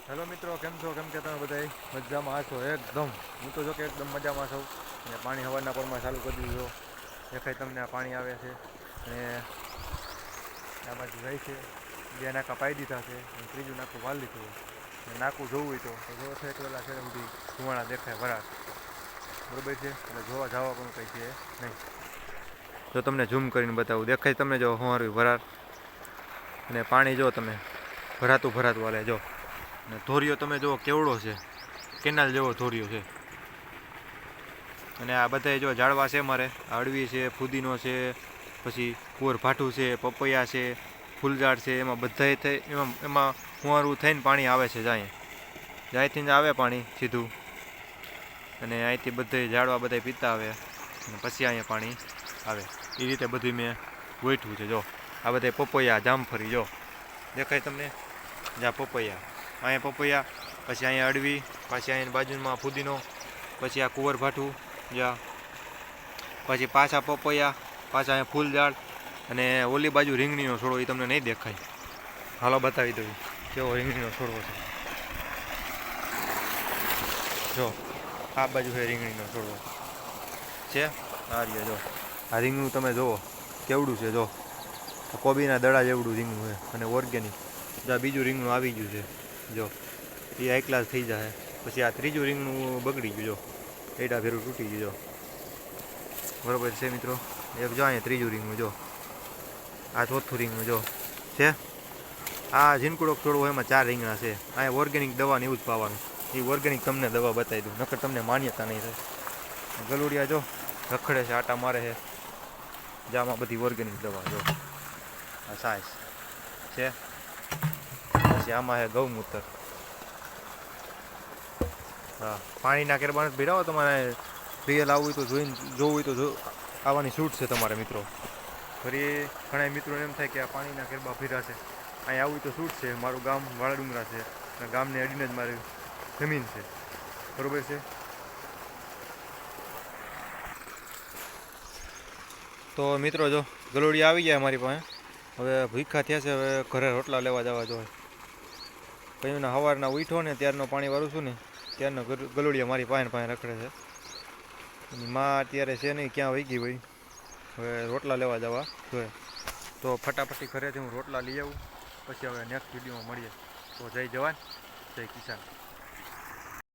Hello મિત્રો, કેમ છો? કેમ કે તમે બધા મજામાં છો? એકદમ. હું તો જો કે એકદમ મજામાં છું. અને પાણી હવારના પોરમાં ચાલુ કરી દીધું. દેખાય તમને આ પાણી આવે છે. અને આ બાજુ જાય છે. બે નાકા પાઈ દીધા છે. અને ત્રીજું નાકું વાળી લીધું. અને નાકું જોવું હોય તો જો છે કે પેલા છે સુધી ધુવાણા દેખાય વરાળ. બરોબર છે. એટલે જોવા જવા પણ કંઈ છે નહીં. જો તમને ઝૂમ કરીને બતાવું, દેખાય તમને જો હોવારું વરાળ. અને પાણી જો તમે ભરાતું ભરાતું હાલે જો. અને ધોરિયો તમે જુઓ કેવડો છે, કેનાલ જેવો ધોરિયો છે. અને આ બધા જો ઝાડવા છે મારે, અળવી છે, ફુદીનો છે, પછી કુંવર ભાઠું છે, પપૈયા છે, ફૂલઝાડ છે. એમાં બધા થઈ એમાં કુંવારું થઈને પાણી આવે છે જાય. જ્યાંથી જ આવે પાણી સીધું. અને અહીંથી બધે ઝાડવા બધા પીતા આવે. અને પછી અહીંયા પાણી આવે. એ રીતે બધું મેં ગોઠવું છે જો. આ બધા પપૈયા, જામફળી જો દેખાય તમને, જ્યાં પપૈયા, અહીંયા પપૈયા, પછી અહીંયા અડવી, પછી અહીંયા બાજુમાં ફુદીનો, પછી આ કુંવર ભાઠું, જ્યાં પછી પાછા પપૈયા, પાછા અહીંયા ફૂલ ઝાડ. અને ઓલી બાજુ રીંગણીનો છોડો, એ તમને નહીં દેખાય. હાલો બતાવી દઉં કેવો રીંગણીનો છોડવો છે. જો આ બાજુ છે રીંગણીનો છોડવો છે. આ રીતે જો આ રીંગણું તમે જુઓ કેવડું છે. જો કોબીના દડા જેવડું રીંગણું છે. અને ઓર્ગેનિક. જો આ બીજું રીંગણું આવી ગયું છે. જો એ એકલા જ થઈ જાય. પછી આ ત્રીજું રીંગણું બગડી ગયું. જો એડા ભેરું તૂટી ગયું. જો બરોબર છે મિત્રો. એક જો અહીંયા ત્રીજું રીંગણું જો. આ ચોથું રીંગણું જો છે. આ ઝીણકુડોક છોડવો એમાં 4 રીંગણા છે. અહીંયા ઓર્ગેનિક દવા ને એવું જ પાવાનું. એ ઓર્ગેનિક તમને દવા બતાવી દઉં, નકર તમને માન્યતા નહીં થાય. ગલુડિયા જો રખડે છે, આટા મારે છે. જામાં બધી ઓર્ગેનિક દવા જો. આ સાઈઝ છે. પછી આમાં છે ગૌમૂત્ર. હા, પાણીના કેરબાન ભીડાવો. તમારે રિયલ આવવું હોય તો જોવું હોય તો આવવાની છૂટ છે તમારે મિત્રો. ફરી ઘણા મિત્રોને એમ થાય કે આ પાણીના કેરબા ભીરા છે, અહીં આવવું તો છૂટ છે. મારું ગામ વાળાડુંગરા છે. અને ગામને અડીને જ મારી જમીન છે. બરોબર છે. તો મિત્રો જો ગલોડિયા આવી ગયા અમારી પાસે. હવે ભૂખા થયા છે. હવે ઘરે રોટલા લેવા જવા જોઈએ. કયુંના સવારના ઉઠો ને ત્યારનો પાણી વાળું છું ને ત્યારનો ગલોડિયા મારી પાસે રખડે છે. એની માં અત્યારે છે નહીં, ક્યાં વહી ગઈ હોય. હવે રોટલા લેવા જવા જોઈએ. તો ફટાફટી ઘરેથી હું રોટલા લઈ આવું. પછી હવે નેક્સ્ટ વિડીયોમાં મળીએ. તો જય જવાન, જય કિસાન.